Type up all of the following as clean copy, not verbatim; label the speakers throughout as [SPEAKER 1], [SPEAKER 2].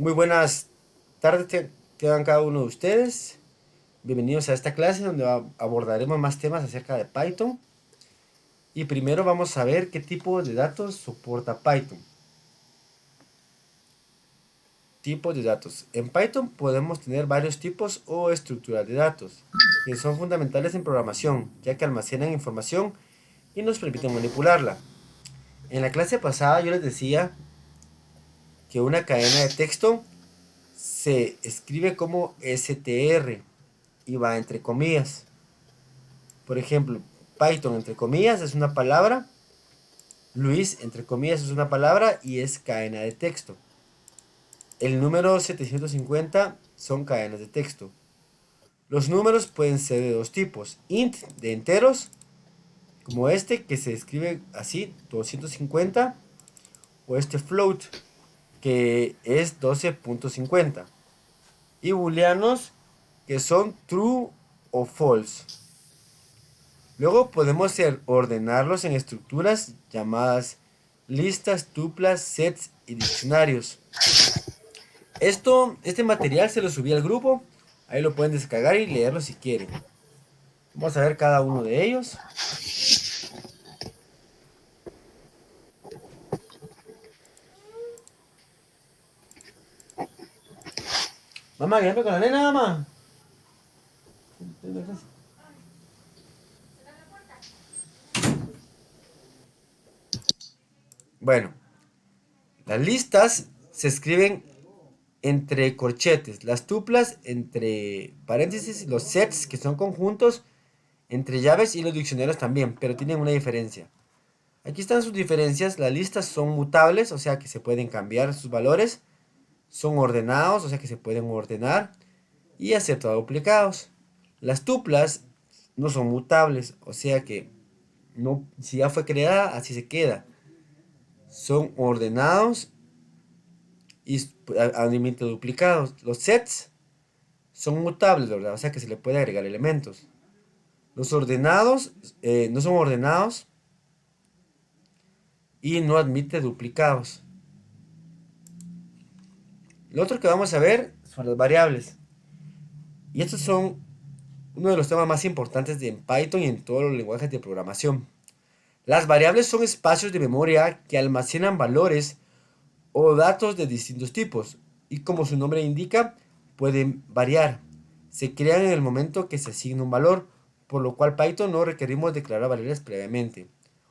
[SPEAKER 1] Muy buenas tardes tengan cada uno de ustedes. Bienvenidos a esta clase donde abordaremos más temas acerca de Python. Y primero vamos a ver qué tipo de datos soporta Python. Tipos de datos. En Python podemos tener varios tipos o estructuras de datos, que son fundamentales en programación, ya que almacenan información y nos permiten manipularla. En la clase pasada yo les decía que una cadena de texto se escribe como str y va entre comillas. Por ejemplo, Python entre comillas es una palabra, Luis entre comillas es una palabra y es cadena de texto. El número 750 son cadenas de texto. Los números pueden ser de dos tipos, int de enteros, como este que se escribe así, 250, o este float que es 12.50, y booleanos que son true o false. Luego podemos ordenarlos en estructuras llamadas listas, tuplas, sets y diccionarios. Este material se lo subí al grupo, ahí lo pueden descargar y leerlo si quieren. Vamos a ver cada uno de ellos. Mamá, ¿qué con la nena, mamá? Bueno, las listas se escriben entre corchetes, las tuplas entre paréntesis, los sets que son conjuntos entre llaves y los diccionarios también, pero tienen una diferencia. Aquí están sus diferencias. Las listas son mutables, o sea que se pueden cambiar sus valores. Son ordenados, o sea que se pueden ordenar y aceptar duplicados. Las tuplas no son mutables, o sea que no, si ya fue creada, así se queda. Son ordenados y límite duplicados. Los sets son mutables, ¿verdad? O sea que se le puede agregar elementos. Los ordenados no son ordenados y no admite duplicados. Lo otro que vamos a ver son las variables. Y estos son uno de los temas más importantes en Python y en todos los lenguajes de programación. Las variables son espacios de memoria que almacenan valores o datos de distintos tipos y como su nombre indica, pueden variar. Se crean en el momento que se asigna un valor, por lo cual Python no requerimos declarar variables previamente.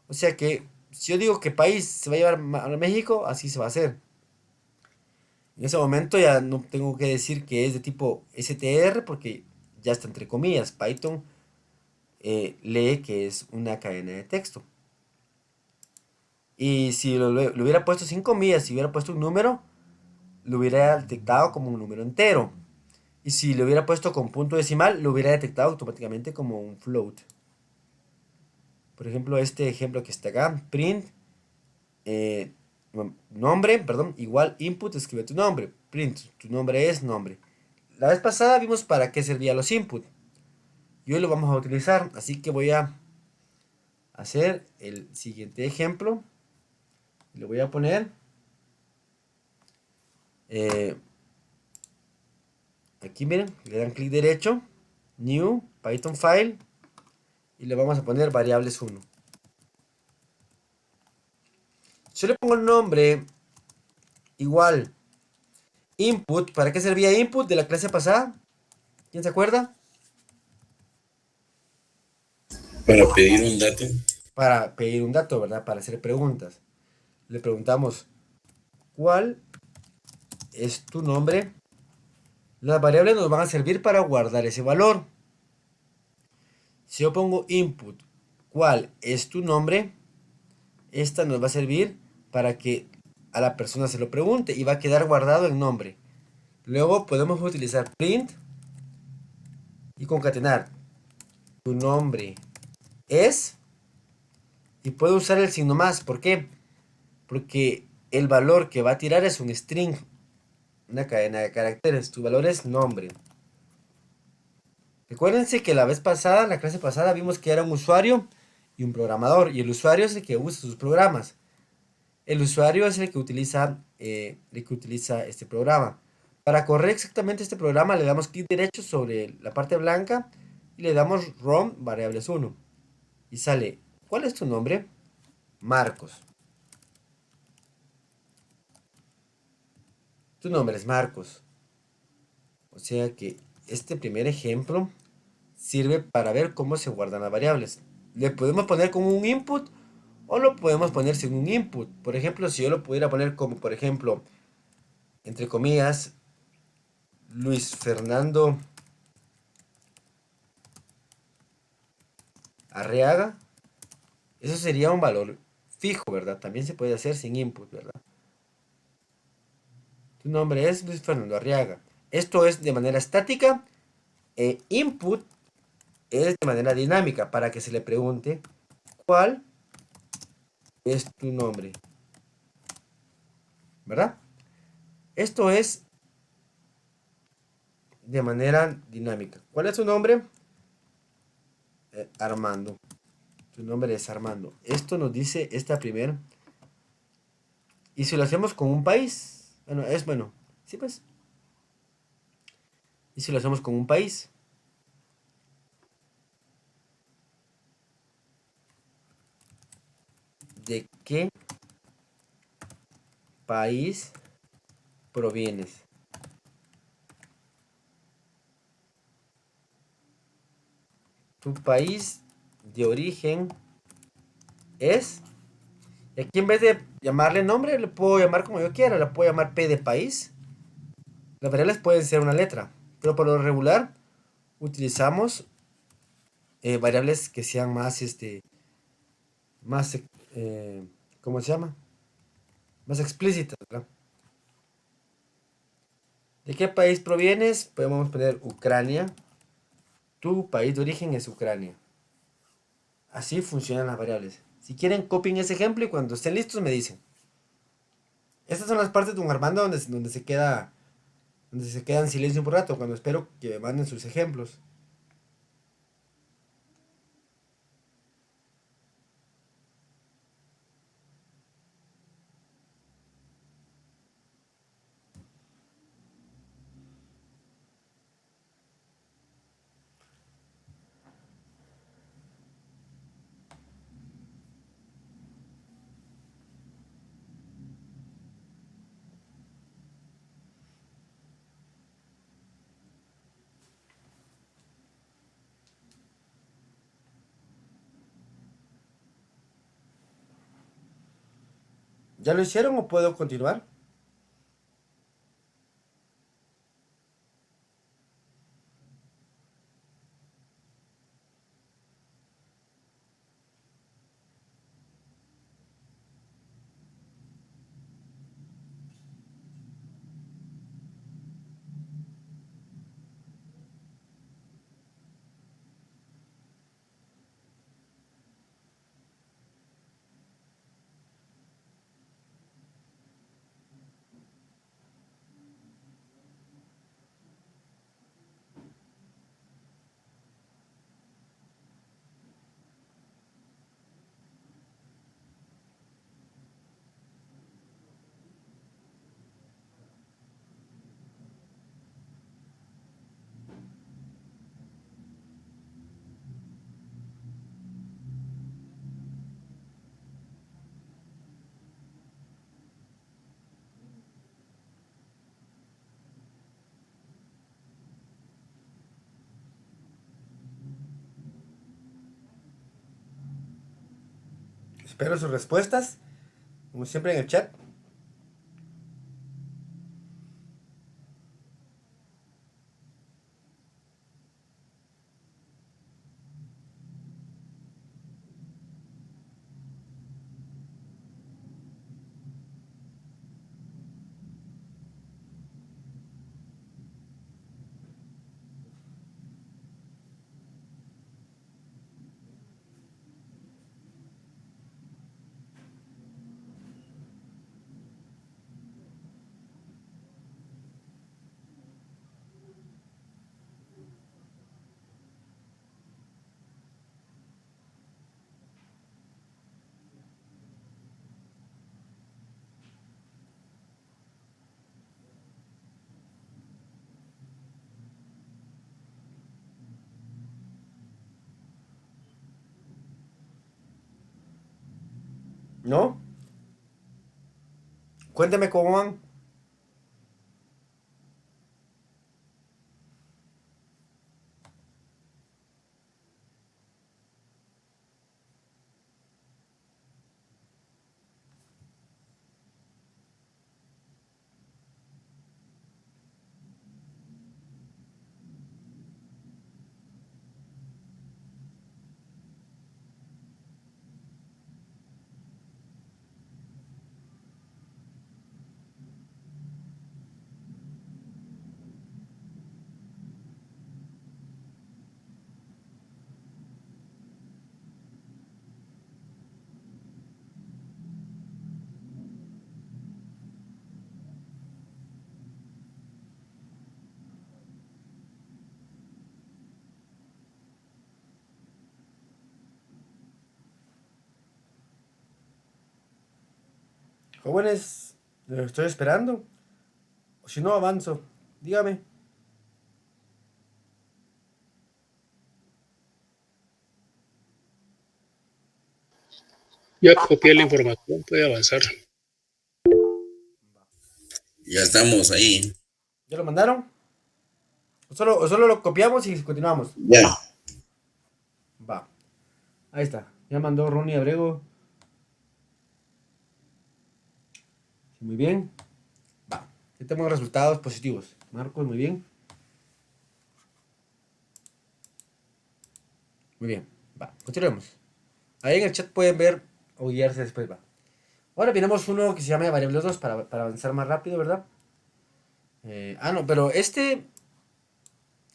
[SPEAKER 1] O sea que si yo digo que país se va a llevar a México, así se va a hacer. En ese momento ya no tengo que decir que es de tipo str porque ya está entre comillas. Python lee que es una cadena de texto. Y si lo hubiera puesto sin comillas, si hubiera puesto un número, lo hubiera detectado como un número entero. Y si lo hubiera puesto con punto decimal, lo hubiera detectado automáticamente como un float. Por ejemplo, este ejemplo que está acá, print eh, nombre, perdón, igual input, escribe tu nombre. Print, tu nombre es nombre. La vez pasada vimos para qué servían los input. Y hoy lo vamos a utilizar, así que voy a hacer el siguiente ejemplo. Le voy a poner eh, aquí, miren, le dan clic derecho, new, Python file, y le vamos a poner variables 1. Yo le pongo el nombre igual input. ¿Para qué servía input de la clase pasada? ¿Quién se acuerda?
[SPEAKER 2] Para pedir un dato.
[SPEAKER 1] Para pedir un dato, ¿verdad? Para hacer preguntas. Le preguntamos, ¿cuál es tu nombre? Las variables nos van a servir para guardar ese valor. Si yo pongo input, ¿cuál es tu nombre? Esta nos va a servir para que a la persona se lo pregunte y va a quedar guardado el nombre. Luego podemos utilizar print y concatenar. Tu nombre es, y puedo usar el signo más. ¿Por qué? Porque el valor que va a tirar es un string, una cadena de caracteres. Tu valor es nombre. Recuérdense que la vez pasada, en la clase pasada, vimos que era un usuario y un programador. Y el usuario es el que usa sus programas. El usuario es el que utiliza el que utiliza este programa. Para correr exactamente este programa le damos clic derecho sobre la parte blanca y le damos ROM variables 1 y sale, ¿cuál es tu nombre? Marcos. Tu nombre es Marcos. O sea que este primer ejemplo sirve para ver cómo se guardan las variables. Le podemos poner como un input o lo podemos poner sin un input. Por ejemplo, si yo lo pudiera poner como, por ejemplo, entre comillas, Luis Fernando Arriaga, eso sería un valor fijo, ¿verdad? También se puede hacer sin input, ¿verdad? Tu nombre es Luis Fernando Arriaga. Esto es de manera estática e input es de manera dinámica para que se le pregunte cuál es tu nombre, ¿verdad? Esto es de manera dinámica. ¿Cuál es tu nombre? Armando. Tu nombre es Armando. Esto nos dice esta primera. Y si lo hacemos con un país, bueno, es bueno. Sí, pues. Y si lo hacemos con un país, ¿de qué país provienes? Tu país de origen es. Y aquí en vez de llamarle nombre, le puedo llamar como yo quiera. Le puedo llamar P de país. Las variables pueden ser una letra. Pero por lo regular utilizamos variables que sean más, más, ¿cómo se llama? Más explícitas, ¿verdad? ¿De qué país provienes? Podemos poner Ucrania. Tu país de origen es Ucrania. Así funcionan las variables. Si quieren, copien ese ejemplo y cuando estén listos me dicen. Estas son las partes de un Armando donde se queda en silencio por rato, cuando espero que me manden sus ejemplos. ¿Ya lo hicieron o puedo continuar? Espero sus respuestas, como siempre en el chat. ¿No? Cuéntame cómo van. Jóvenes, estoy esperando. O si no, avanzo. Dígame.
[SPEAKER 3] Ya copié la información, puede avanzar.
[SPEAKER 2] Ya estamos ahí.
[SPEAKER 1] ¿Ya lo mandaron? O solo lo copiamos y continuamos.
[SPEAKER 2] Ya.
[SPEAKER 1] Va. Ahí está. Ya mandó Ronnie Abrego. Sí, muy bien. Va. Ya tenemos resultados positivos. Marcos, muy bien. Muy bien. Va. Continuemos. Ahí en el chat pueden ver o guiarse después. Va. Ahora tenemos uno que se llama variables 2 para avanzar más rápido, ¿verdad? No, pero este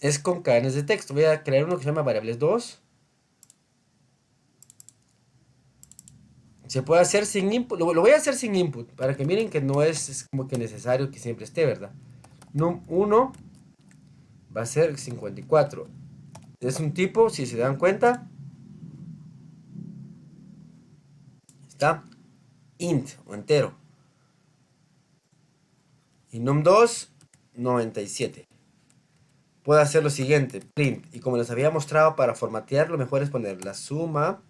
[SPEAKER 1] es con cadenas de texto. Voy a crear uno que se llama variables 2. Se puede hacer sin input. Lo voy a hacer sin input. Para que miren que no es como que necesario que siempre esté, ¿verdad? Num1 va a ser 54. Es un tipo, si se dan cuenta, está int o entero. Y num2, 97. Puedo hacer lo siguiente, print. Y como les había mostrado, para formatear lo mejor es poner la suma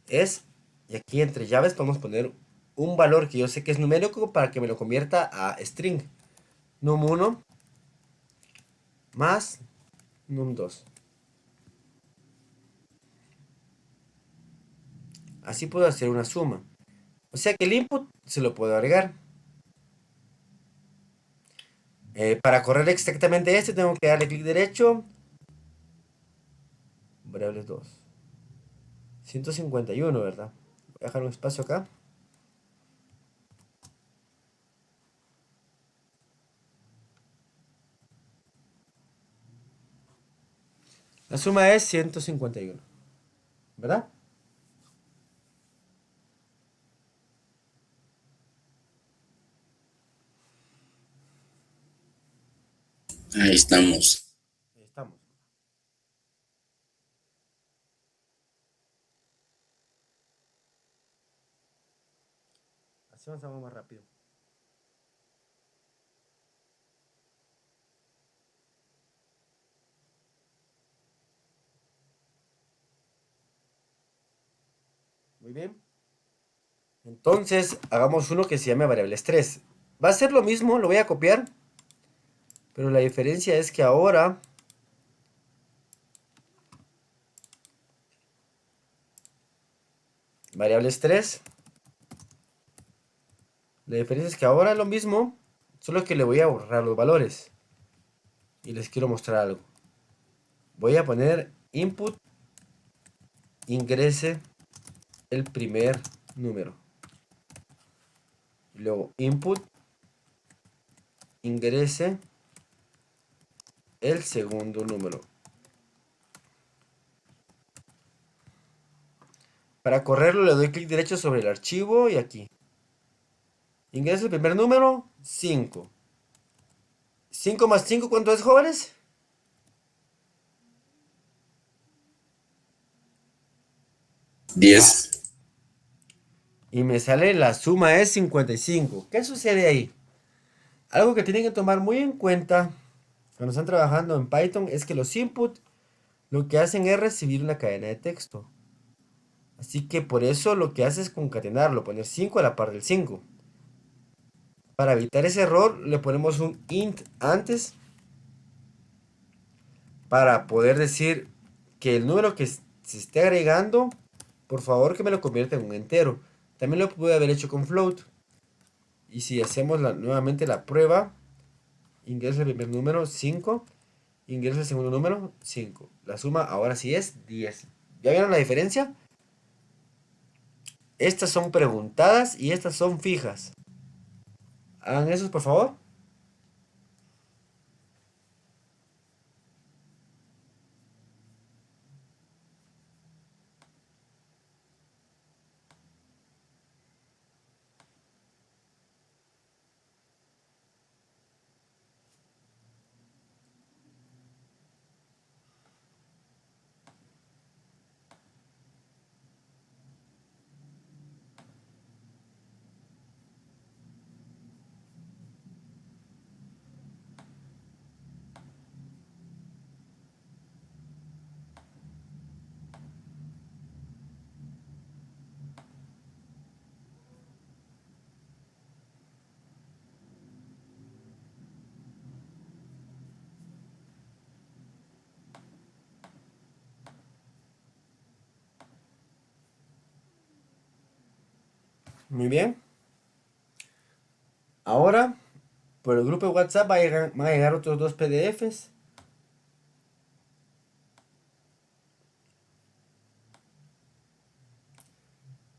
[SPEAKER 1] es, y aquí entre llaves podemos poner un valor que yo sé que es numérico para que me lo convierta a string. Num1 más num2. Así puedo hacer una suma. O sea que el input se lo puedo agregar. Para correr exactamente este tengo que darle clic derecho. Variables 2. 151, ¿verdad? Voy a dejar un espacio acá. La suma es 151, ¿verdad?
[SPEAKER 2] Ahí estamos.
[SPEAKER 1] Ahí estamos. Así avanzamos más rápido. Muy bien. Entonces, hagamos uno que se llame variables 3. Va a ser lo mismo, lo voy a copiar. Pero la diferencia es que ahora variables 3. La diferencia es que ahora es lo mismo, solo que le voy a borrar los valores. Y les quiero mostrar algo. Voy a poner input ingrese el primer número. Y luego input ingrese el segundo número. Para correrlo le doy clic derecho sobre el archivo y aquí. Ingresa el primer número, 5. 5 más 5, ¿cuánto es, jóvenes?
[SPEAKER 2] 10.
[SPEAKER 1] Y me sale la suma es 55. ¿Qué sucede ahí? Algo que tienen que tomar muy en cuenta cuando están trabajando en Python es que los inputs lo que hacen es recibir una cadena de texto. Así que por eso lo que hace es concatenarlo, poner 5 a la par del 5. Para evitar ese error le ponemos un int antes para poder decir que el número que se esté agregando, por favor que me lo convierta en un entero. También lo pude haber hecho con float. Y si hacemos nuevamente la prueba, ingresa el primer número 5, ingresa el segundo número 5. La suma ahora sí es 10. ¿Ya vieron la diferencia? Estas son preguntadas y estas son fijas. Hagan eso, por favor. Muy bien. Ahora, por el grupo de WhatsApp van a llegar otros dos PDFs.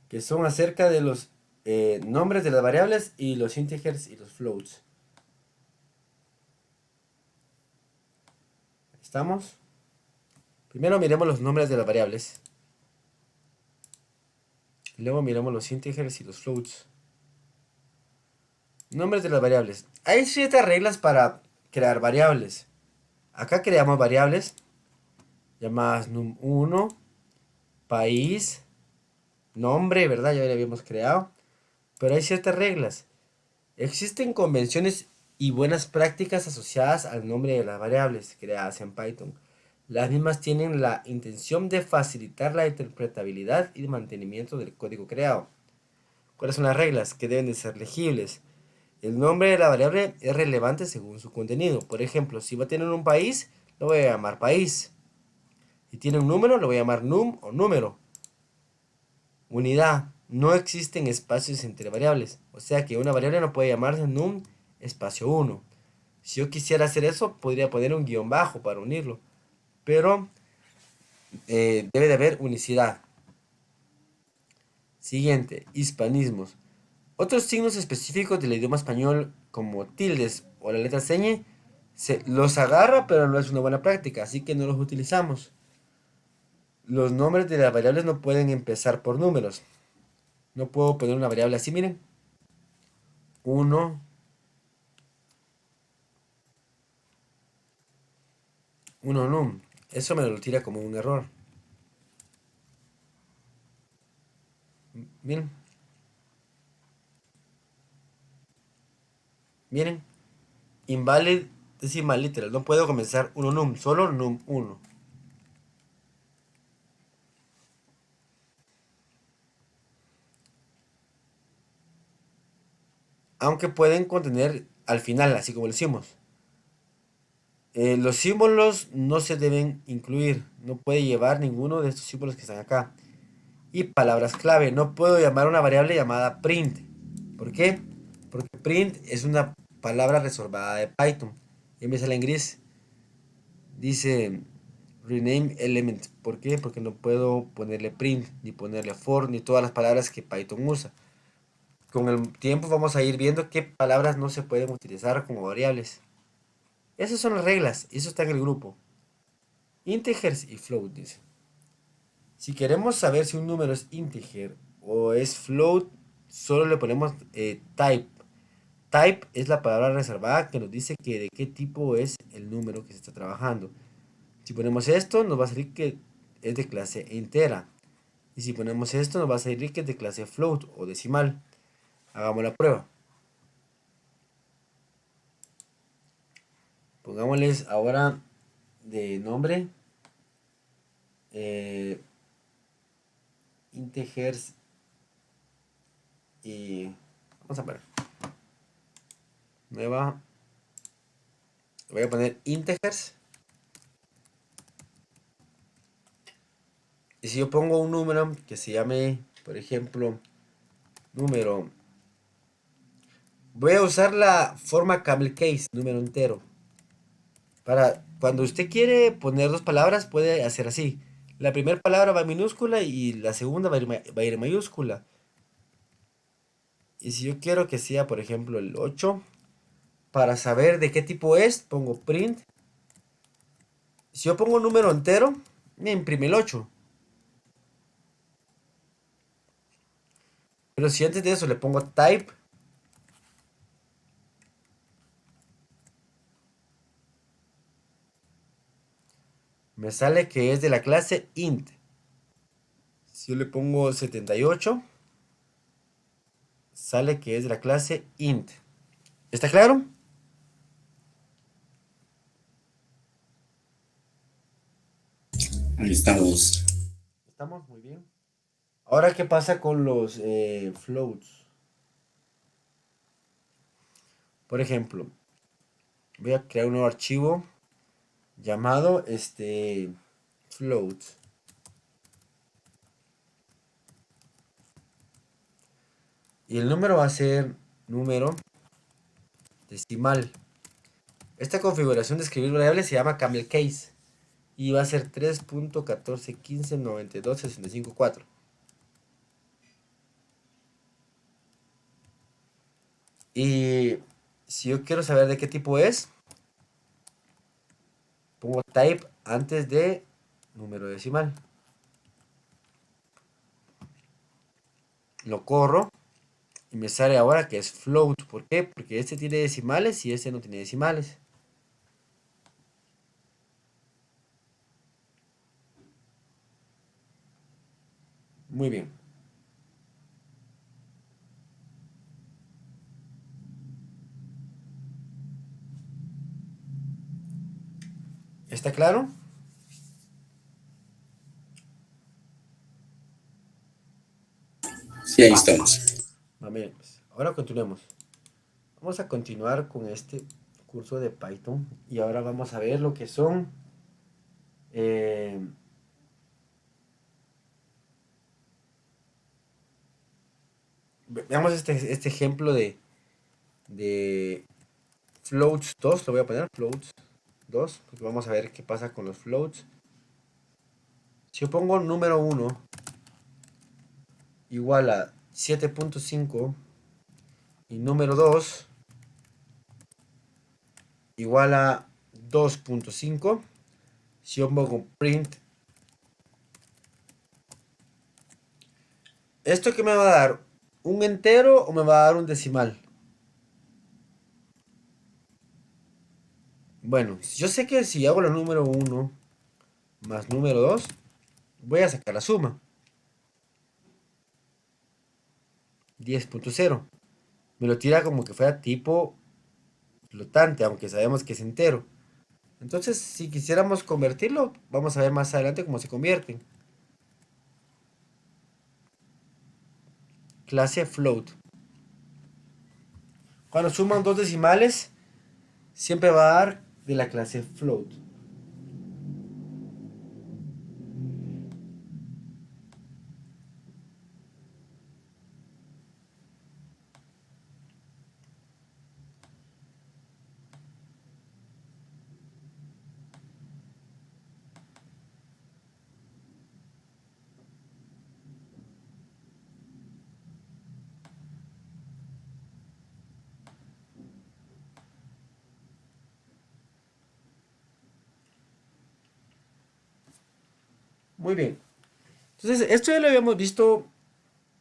[SPEAKER 1] Que son acerca de los nombres de las variables y los integers y los floats. ¿Estamos? Primero miremos los nombres de las variables. Luego miramos los integers y los floats. Nombres de las variables. Hay ciertas reglas para crear variables. Acá creamos variables llamadas num1, país, nombre, ¿verdad? Ya lo habíamos creado. Pero hay ciertas reglas. Existen convenciones y buenas prácticas asociadas al nombre de las variables creadas en Python. Las mismas tienen la intención de facilitar la interpretabilidad y el mantenimiento del código creado. ¿Cuáles son las reglas? Que deben de ser legibles. El nombre de la variable es relevante según su contenido. Por ejemplo, si va a tener un país, lo voy a llamar país. Si tiene un número, lo voy a llamar num o número. Unidad. No existen espacios entre variables. O sea que una variable no puede llamarse num espacio 1. Si yo quisiera hacer eso, podría poner un guión bajo para unirlo. Pero debe de haber unicidad. Siguiente, hispanismos. Otros signos específicos del idioma español, como tildes o la letra ñ, se los agarra, pero no es una buena práctica, así que no los utilizamos. Los nombres de las variables no pueden empezar por números. No puedo poner una variable así, miren. 1, 1 num. Eso me lo tira como un error. Miren. Miren. Invalid decimal literal. No puedo comenzar 1 num, solo num 1. Aunque pueden contener al final, así como lo hicimos. Los símbolos no se deben incluir. No puede llevar ninguno de estos símbolos que están acá. Y palabras clave. No puedo llamar una variable llamada print. ¿Por qué? Porque print es una palabra reservada de Python. Y me sale en gris. Dice rename element. ¿Por qué? Porque no puedo ponerle print, ni ponerle for, ni todas las palabras que Python usa. Con el tiempo vamos a ir viendo qué palabras no se pueden utilizar como variables. Esas son las reglas, y eso está en el grupo. Integers y float, dice. Si queremos saber si un número es integer o es float, solo le ponemos type. Type es la palabra reservada que nos dice que de qué tipo es el número que se está trabajando. Si ponemos esto, nos va a salir que es de clase entera. Y si ponemos esto, nos va a salir que es de clase float o decimal. Hagamos la prueba. Pongámosles ahora de nombre integers y vamos a ver. Nueva. Voy a poner integers. Y si yo pongo un número que se llame, por ejemplo, número. Voy a usar la forma camel case, número entero. Para cuando usted quiere poner dos palabras, puede hacer así. La primera palabra va en minúscula y la segunda va a ir en mayúscula. Y si yo quiero que sea, por ejemplo, el 8, para saber de qué tipo es, pongo print. Si yo pongo un número entero, me imprime el 8. Pero si antes de eso le pongo type, me sale que es de la clase int. Si yo le pongo 78, sale que es de la clase int. ¿Está claro?
[SPEAKER 2] Ahí estamos.
[SPEAKER 1] Estamos muy bien. Ahora, ¿qué pasa con los floats? Por ejemplo, voy a crear un nuevo archivo llamado float. Y el número va a ser número decimal. Esta configuración de escribir variables se llama camel case. Y va a ser 3.14159265.4. Y si yo quiero saber de qué tipo es, pongo type antes de número decimal. Lo corro y me sale ahora que es float. ¿Por qué? Porque este tiene decimales y este no tiene decimales. Muy bien. ¿Está claro?
[SPEAKER 2] Sí, ahí
[SPEAKER 1] Va.
[SPEAKER 2] estamos.
[SPEAKER 1] Bien, pues, ahora continuemos. Vamos a continuar con este curso de Python y ahora vamos a ver lo que son eh, veamos este ejemplo de floats 2, lo voy a poner floats 2 porque vamos a ver qué pasa con los floats. Si yo pongo número 1 igual a 7.5 y número 2 igual a 2.5, si yo pongo print, ¿esto qué me va a dar? ¿Un entero o me va a dar un decimal? Bueno, yo sé que si hago la número 1 más número 2, voy a sacar la suma. 10.0. Me lo tira como que fuera tipo flotante, aunque sabemos que es entero. Entonces, si quisiéramos convertirlo, vamos a ver más adelante cómo se convierten. Clase float. Cuando suman dos decimales, siempre va a dar de la clase float. Muy bien. Entonces, esto ya lo habíamos visto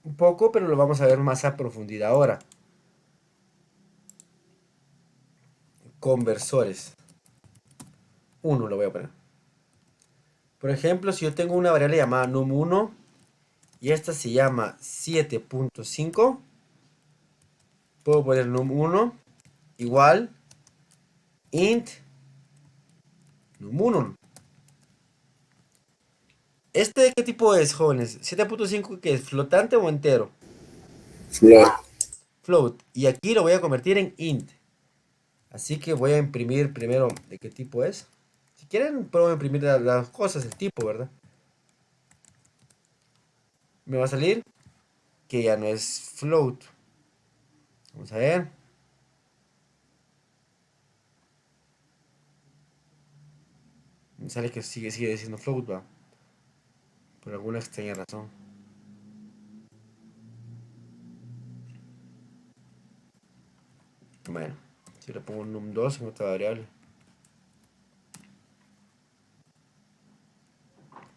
[SPEAKER 1] un poco, pero lo vamos a ver más a profundidad ahora. Conversores. Uno lo voy a poner. Por ejemplo, si yo tengo una variable llamada num1 y esta se llama 7.5, puedo poner num1 igual int num1. ¿Este de qué tipo es, jóvenes? 7.5, ¿qué es? ¿Flotante o entero?
[SPEAKER 2] Float.
[SPEAKER 1] Float. Y aquí lo voy a convertir en int. Así que voy a imprimir primero de qué tipo es. Si quieren, puedo imprimir las cosas, el tipo, ¿verdad? Me va a salir que ya no es float. Vamos a ver. Me sale que sigue diciendo float, va. Por alguna extraña razón. Bueno, si le pongo un num2 en otra variable.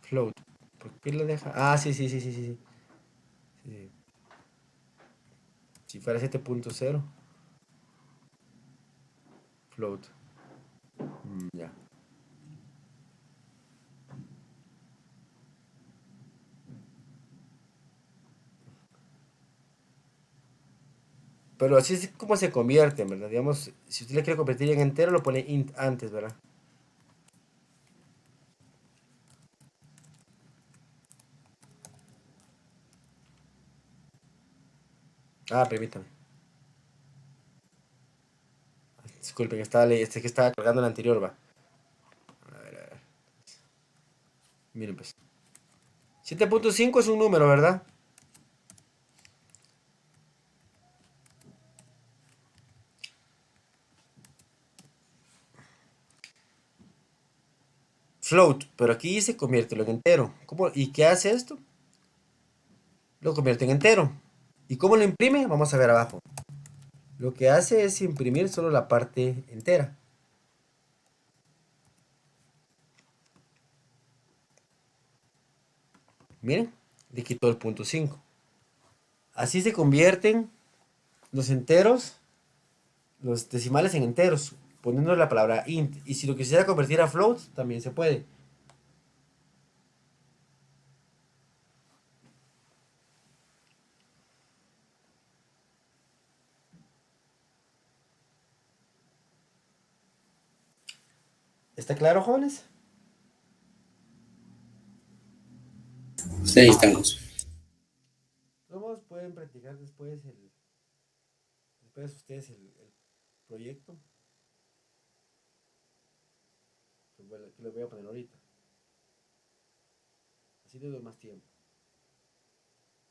[SPEAKER 1] Float. ¿Por qué lo deja? Ah, sí. Sí. Si fuera 7.0, float. Ya. Pero así es como se convierte, ¿verdad? Digamos, si usted le quiere convertir en entero, lo pone int antes, ¿verdad? Ah, permítame. Disculpen, este que estaba cargando el anterior, va. A ver. Miren, pues. 7.5 es un número, ¿verdad? Float, pero aquí dice conviértelo en entero. ¿Cómo? ¿Y qué hace esto? Lo convierte en entero. ¿Y cómo lo imprime? Vamos a ver abajo. Lo que hace es imprimir solo la parte entera. Miren, le quitó el punto 5. Así se convierten los enteros, los decimales en enteros, poniendo la palabra int. Y si lo quisiera convertir a float, también se puede. ¿Está claro, jóvenes?
[SPEAKER 2] Sí, ahí estamos.
[SPEAKER 1] Todos pueden practicar después ustedes el proyecto. Que lo voy a poner ahorita. Así les doy más tiempo.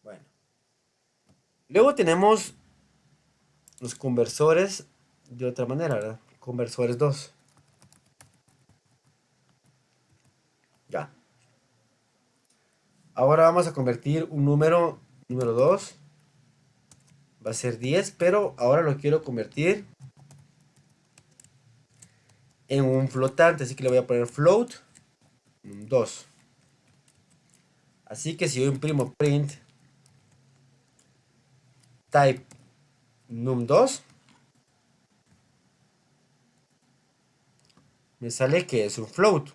[SPEAKER 1] Bueno. Luego tenemos los conversores de otra manera, ¿verdad? Conversores 2. Ya. Ahora vamos a convertir un número 2. Va a ser 10, pero ahora lo quiero convertir en un flotante. Así que le voy a poner float 2. Así que si yo imprimo print type num2, me sale que es un float.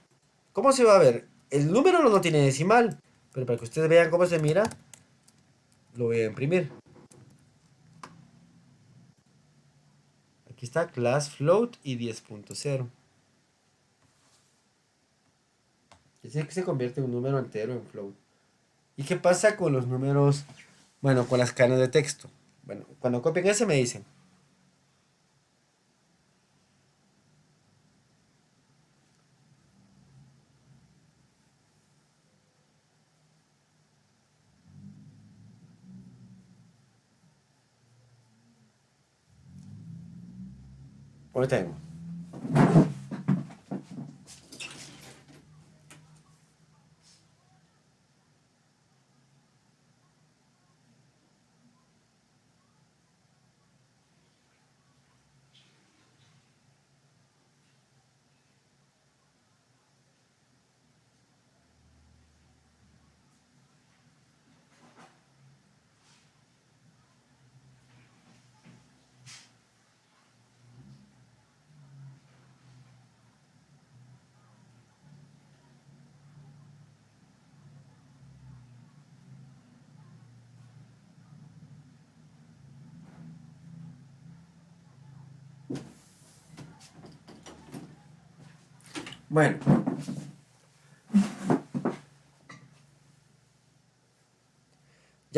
[SPEAKER 1] ¿Cómo se va a ver? El número no tiene decimal, pero para que ustedes vean cómo se mira, lo voy a imprimir. Aquí está class float y 10.0. Así que se convierte un número entero en float. ¿Y qué pasa con los números? Bueno, con las cadenas de texto. Bueno, cuando copien ese me dicen. Ahorita tengo. Bueno,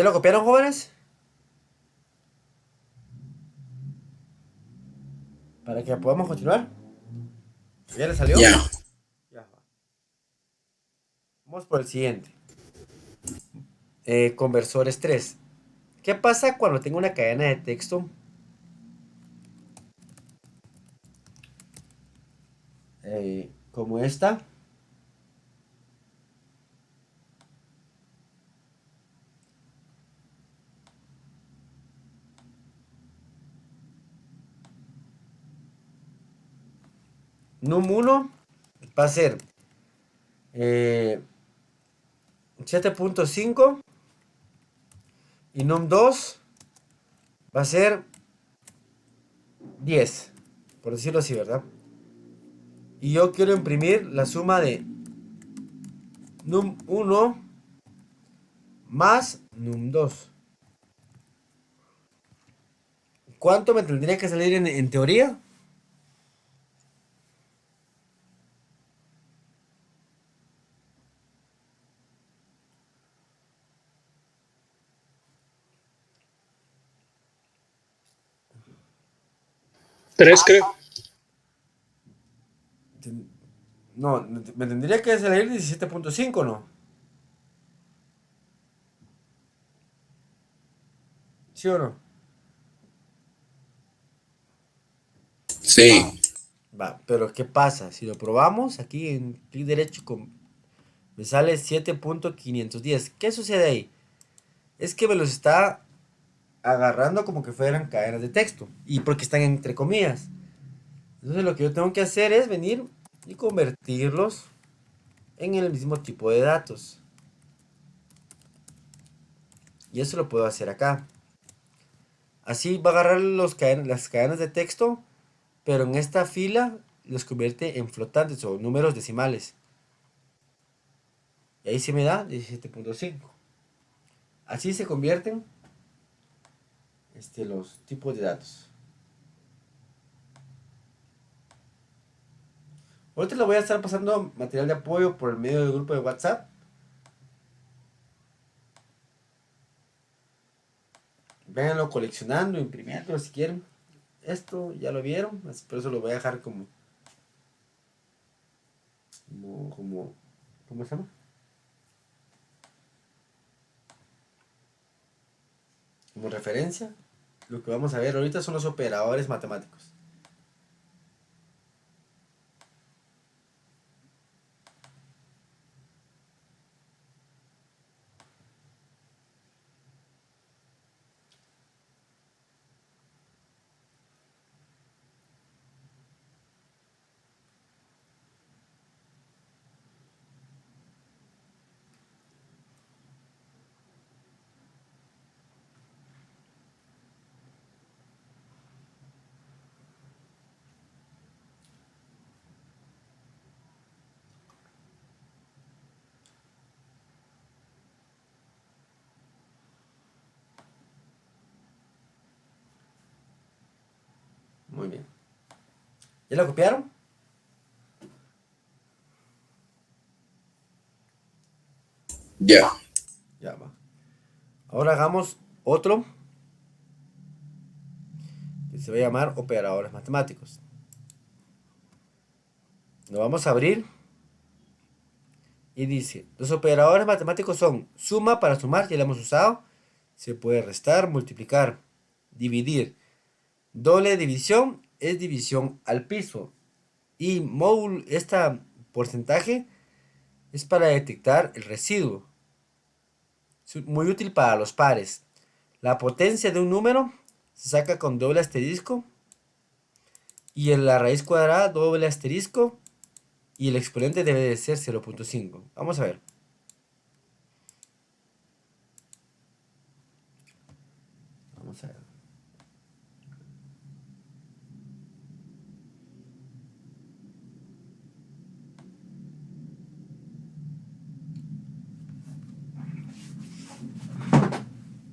[SPEAKER 1] ¿Ya lo copiaron, jóvenes? Para que podamos continuar. ¿Ya le salió?
[SPEAKER 2] Ya.
[SPEAKER 1] Ya. Vamos por el siguiente. Conversores 3. ¿Qué pasa cuando tengo una cadena de texto como esta? Num 1 va a ser 7.5 y num 2 va a ser 10, por decirlo así, ¿verdad? Y yo quiero imprimir la suma de num 1 más num 2. ¿Cuánto me tendría que salir en teoría?
[SPEAKER 3] Tres, creo.
[SPEAKER 1] No, me tendría que salir 17.5, ¿no? ¿Sí o no?
[SPEAKER 2] Sí.
[SPEAKER 1] Va, pero ¿qué pasa? Si lo probamos aquí en clic derecho me sale 7.510. ¿Qué sucede ahí? Es que me los está agarrando como que fueran cadenas de texto. Y porque están entre comillas. Entonces lo que yo tengo que hacer es venir y convertirlos en el mismo tipo de datos. Y eso lo puedo hacer acá. Así va a agarrar las cadenas de texto, pero en esta fila los convierte en flotantes o números decimales. Y ahí se me da 17.5. Así se convierten los tipos de datos. Ahorita le voy a estar pasando material de apoyo por el medio del grupo de WhatsApp. Véanlo coleccionando, imprimiendo si quieren. Esto ya lo vieron, por eso lo voy a dejar como ¿cómo se llama? Como referencia. Lo que vamos a ver ahorita son los operadores matemáticos. Muy bien. ¿Ya lo copiaron?
[SPEAKER 2] Ya.
[SPEAKER 1] Ya va. Ahora hagamos otro que se va a llamar operadores matemáticos. Lo vamos a abrir y dice, los operadores matemáticos son suma para sumar, ya lo hemos usado, se puede restar, multiplicar, dividir. Doble división es división al piso. Y módulo, esta porcentaje es para detectar el residuo. Es muy útil para los pares. La potencia de un número se saca con doble asterisco y en la raíz cuadrada doble asterisco y el exponente debe de ser 0.5. Vamos a ver. Vamos a ver.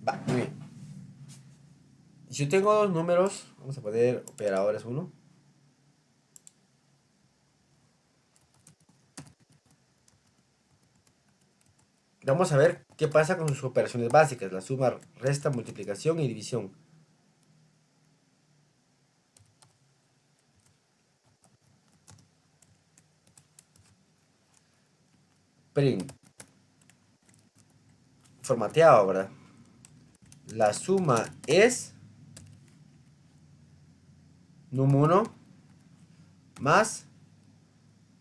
[SPEAKER 1] Va, muy bien. Si yo tengo dos números, vamos a poner operadores 1. Vamos a ver qué pasa con sus operaciones básicas, la suma, resta, multiplicación y división. Print. Formateado, ¿verdad? La suma es num1 más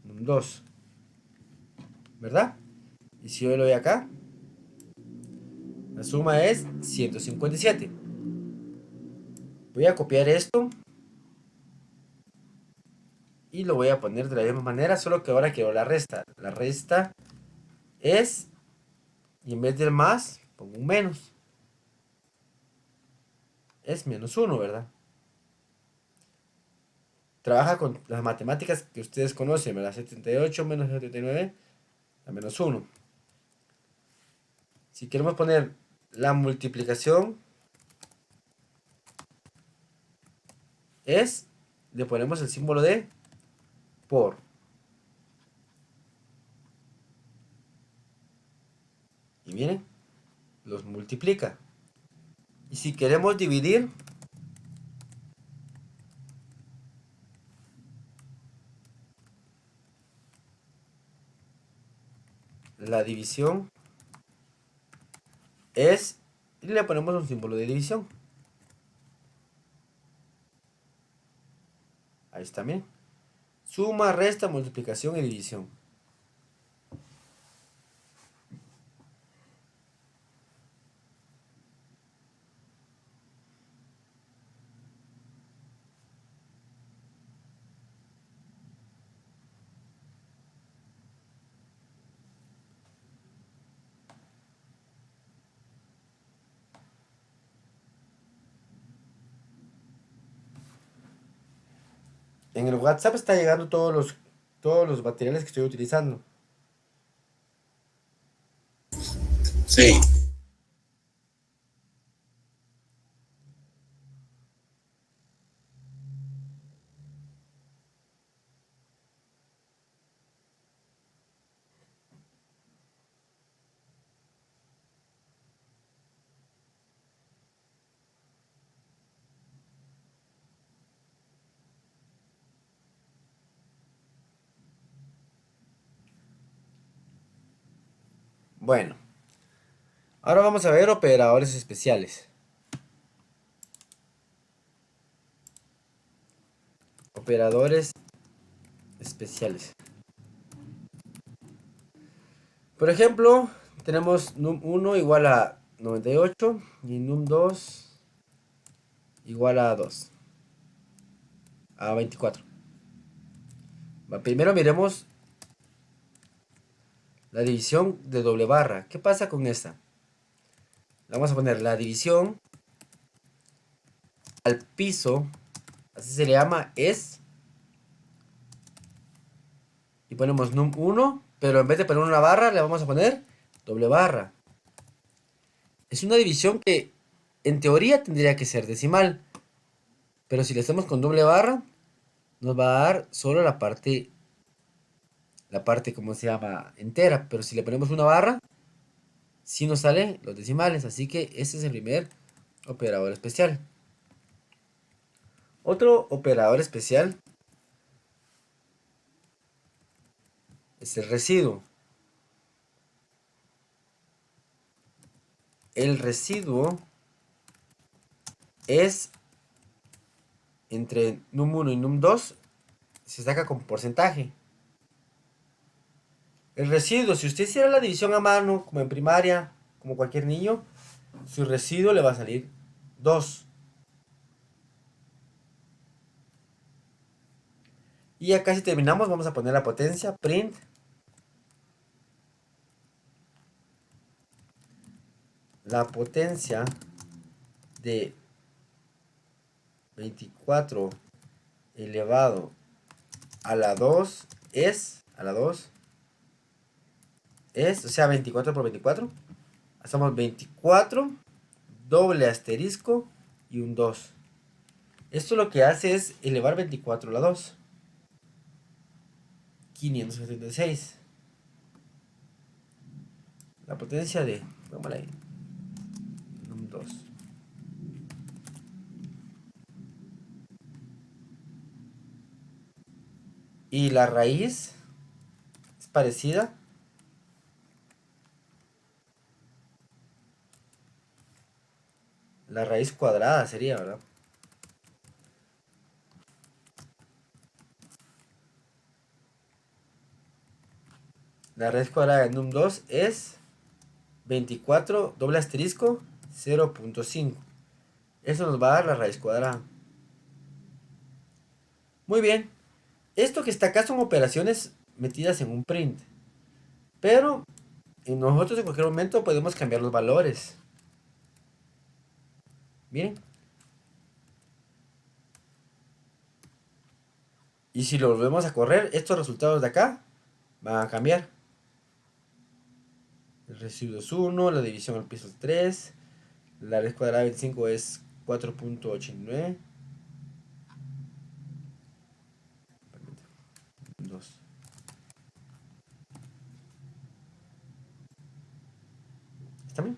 [SPEAKER 1] num2, ¿verdad? Y si yo lo doy acá, la suma es 157. Voy a copiar esto y lo voy a poner de la misma manera, solo que ahora quiero la resta. La resta es, y en vez del más, pongo un menos. Es -1, ¿verdad? Trabaja con las matemáticas que ustedes conocen, ¿verdad? 78 menos 79 a -1. Si queremos poner la multiplicación, le ponemos el símbolo de por. Y miren, los multiplica. Y si queremos dividir, la división y le ponemos un símbolo de división. Ahí está, miren. Suma, resta, multiplicación y división. En el WhatsApp está llegando todos los materiales que estoy utilizando.
[SPEAKER 2] Sí.
[SPEAKER 1] Bueno, ahora vamos a ver operadores especiales. Operadores especiales. Por ejemplo, tenemos num1 igual a 98 y num2 igual a 2. A 24. Primero miremos la división de doble barra. ¿Qué pasa con esta? Vamos a poner la división al piso, así se le llama, y ponemos num1, pero en vez de poner una barra le vamos a poner doble barra. Es una división que en teoría tendría que ser decimal, pero si le hacemos con doble barra nos va a dar solo la parte, ¿cómo se llama? Entera, pero si le ponemos una barra sí nos salen los decimales, así que ese es el primer operador especial. Otro operador especial es el residuo. El residuo es entre num1 y num2, se saca con porcentaje. El residuo, si usted hiciera la división a mano, como en primaria, como cualquier niño, su residuo le va a salir 2. Y ya casi terminamos, vamos a poner la potencia, print. La potencia de 24 elevado a la 2 o sea, 24 por 24. Hacemos 24, doble asterisco y un 2. Esto lo que hace es elevar 24 a la 2. 576. La potencia de, vamos ahí, num 2. Y la raíz es parecida. La raíz cuadrada sería, ¿verdad? La raíz cuadrada de num 2 es 24 doble asterisco 0.5. Eso nos va a dar la raíz cuadrada. Muy bien. Esto que está acá son operaciones metidas en un print. Pero nosotros en cualquier momento podemos cambiar los valores. Miren. Y si lo volvemos a correr, estos resultados de acá van a cambiar. El residuo es 1, la división al piso es 3, la raíz cuadrada de 25 es 4.89. 2. ¿Está bien?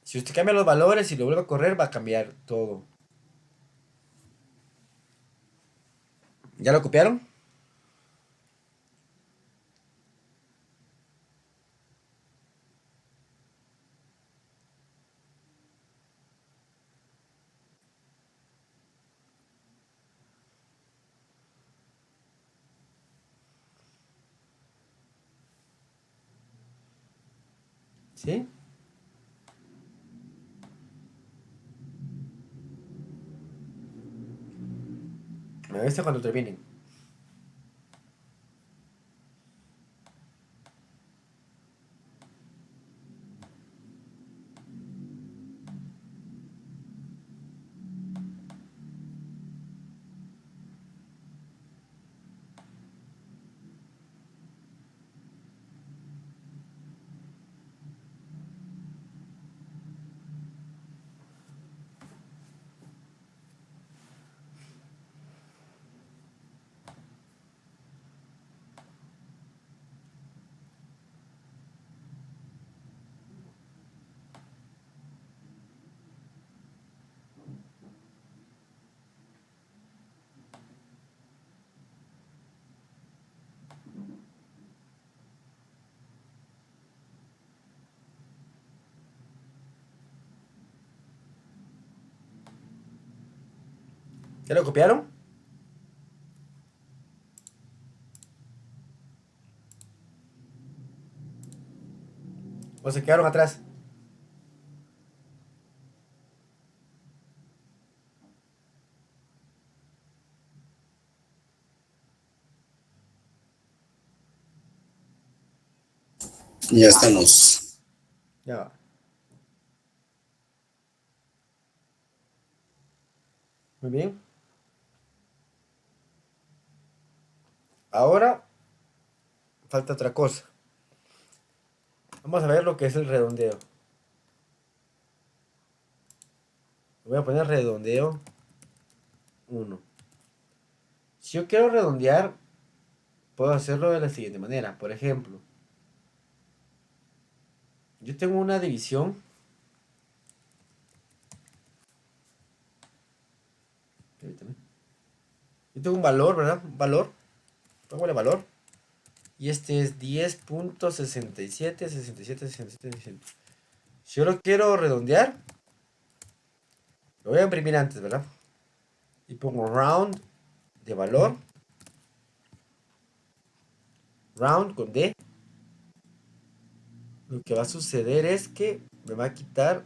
[SPEAKER 1] Si usted cambia los valores y lo vuelve a correr, va a cambiar todo. ¿Ya lo copiaron? ¿Sí? Me avisa cuando terminen. ¿Ya lo copiaron? ¿O se quedaron atrás?
[SPEAKER 2] Ya estamos.
[SPEAKER 1] Ya va. Muy bien. Ahora falta otra cosa. Vamos a ver lo que es el redondeo. Voy a poner redondeo 1. Si yo quiero redondear, puedo hacerlo de la siguiente manera. Por ejemplo, yo tengo una división. Permítame. Yo tengo un valor, ¿verdad? Un valor. Póngale valor. Y este es 10.67, 67, 67, 67. Si yo lo quiero redondear, lo voy a imprimir antes, ¿verdad? Y pongo round de valor. Round con D. Lo que va a suceder es que me va a quitar,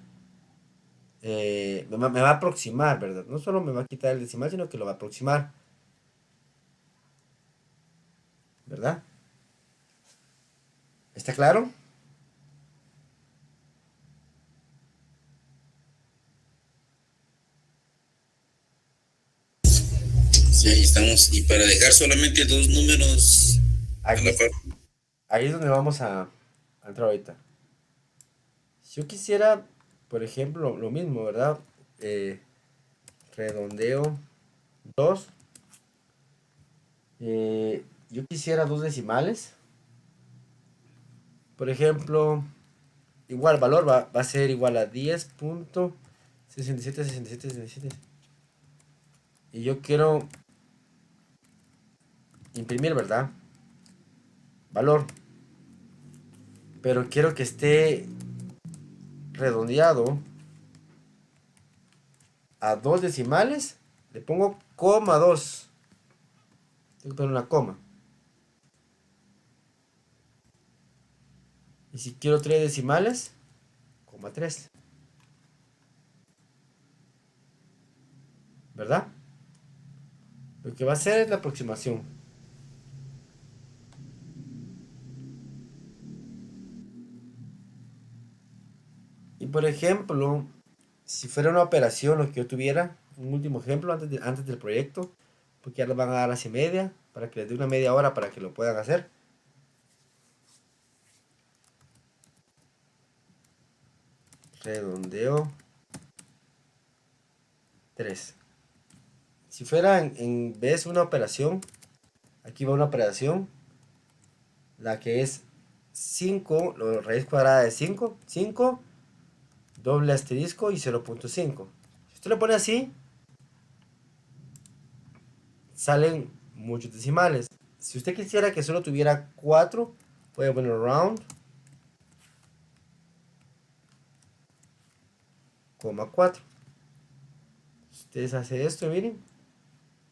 [SPEAKER 1] me va a aproximar, ¿verdad? No solo me va a quitar el decimal, sino que lo va a aproximar, ¿verdad? ¿Está claro?
[SPEAKER 2] Sí, ahí estamos. Y para dejar solamente dos números a
[SPEAKER 1] Aquí
[SPEAKER 2] la
[SPEAKER 1] es,
[SPEAKER 2] par.
[SPEAKER 1] ahí es donde vamos a entrar ahorita. Si yo quisiera, por ejemplo, lo mismo, ¿verdad? Eh, redondeo 2. Yo quisiera dos decimales. Por ejemplo, igual valor va a ser igual a 10.676767. Y yo quiero imprimir, ¿verdad? Valor. Pero quiero que esté redondeado a dos decimales. Le pongo coma 2. Tengo que poner una coma. Y si quiero 3 decimales, coma 3. ¿Verdad? Lo que va a hacer es la aproximación. Y por ejemplo, si fuera una operación lo que yo tuviera, un último ejemplo antes del proyecto, porque ya les van a dar las y media, para que les dé una media hora para que lo puedan hacer. Redondeo 3. Si fuera en vez de una operación, aquí va una operación, la que es 5, la raíz cuadrada de 5, 5, doble asterisco y 0.5. Si usted lo pone así, salen muchos decimales. Si usted quisiera que solo tuviera 4, puede poner round, coma 4. Si ustedes hacen esto, miren,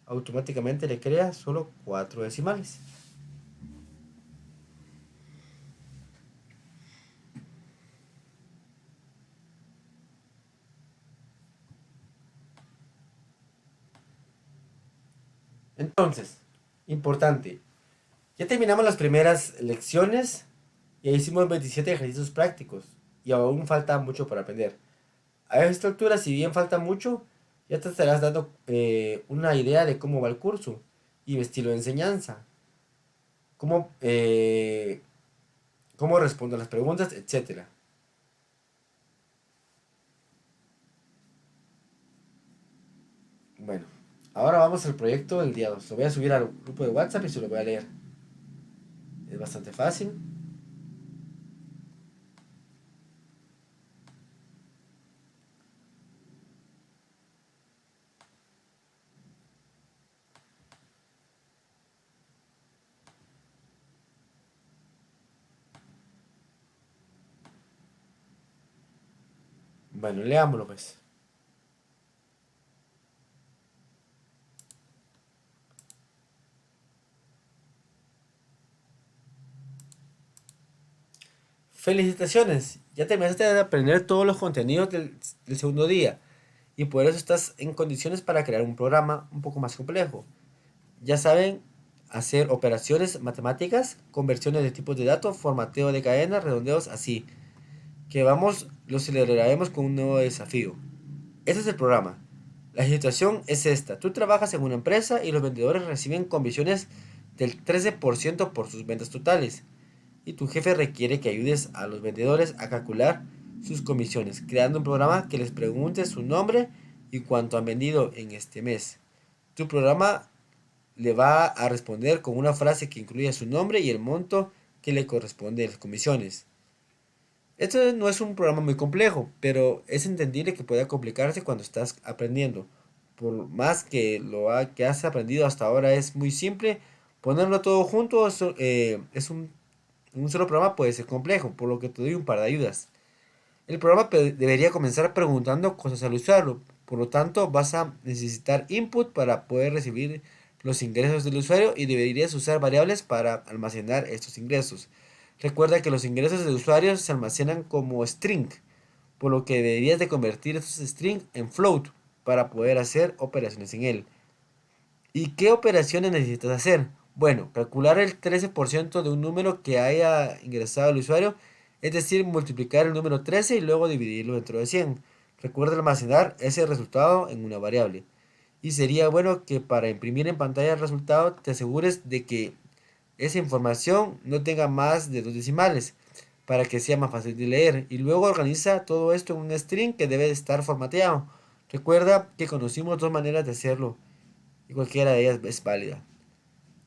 [SPEAKER 1] automáticamente le crea solo 4 decimales. Entonces, importante, ya terminamos las primeras lecciones y hicimos 27 ejercicios prácticos y aún falta mucho para aprender. A esta altura, si bien falta mucho, ya te estarás dando una idea de cómo va el curso y el estilo de enseñanza, cómo, cómo respondo a las preguntas, etcétera. Bueno, ahora vamos al proyecto del día 2. Lo voy a subir al grupo de WhatsApp y se lo voy a leer. Es bastante fácil. Bueno, leámoslo pues. Felicitaciones, ya terminaste de aprender todos los contenidos del segundo día y por eso estás en condiciones para crear un programa un poco más complejo. Ya saben hacer operaciones matemáticas, conversiones de tipos de datos, formateo de cadenas, redondeos, así. Que vamos, lo celebraremos con un nuevo desafío. Este es el programa. La situación es esta. Tú trabajas en una empresa y los vendedores reciben comisiones del 13% por sus ventas totales. Y tu jefe requiere que ayudes a los vendedores a calcular sus comisiones, creando un programa que les pregunte su nombre y cuánto han vendido en este mes. Tu programa le va a responder con una frase que incluya su nombre y el monto que le corresponde de las comisiones. Esto no es un programa muy complejo, pero es entendible que pueda complicarse cuando estás aprendiendo. Por más que que has aprendido hasta ahora es muy simple, ponerlo todo junto es un solo programa puede ser complejo, por lo que te doy un par de ayudas. El programa debería comenzar preguntando cosas al usuario, por lo tanto vas a necesitar input para poder recibir los ingresos del usuario y deberías usar variables para almacenar estos ingresos. Recuerda que los ingresos del usuario se almacenan como string, por lo que deberías de convertir estos string en float para poder hacer operaciones en él. ¿Y qué operaciones necesitas hacer? Bueno, calcular el 13% de un número que haya ingresado el usuario, es decir, multiplicar el número 13 y luego dividirlo dentro de 100. Recuerda almacenar ese resultado en una variable. Y sería bueno que para imprimir en pantalla el resultado te asegures de que esa información no tenga más de dos decimales para que sea más fácil de leer. Y luego organiza todo esto en un string que debe estar formateado. Recuerda que conocimos dos maneras de hacerlo y cualquiera de ellas es válida.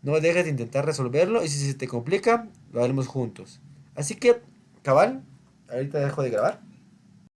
[SPEAKER 1] No dejes de intentar resolverlo y si se te complica, lo haremos juntos. Así que, cabal, ahorita dejo de grabar.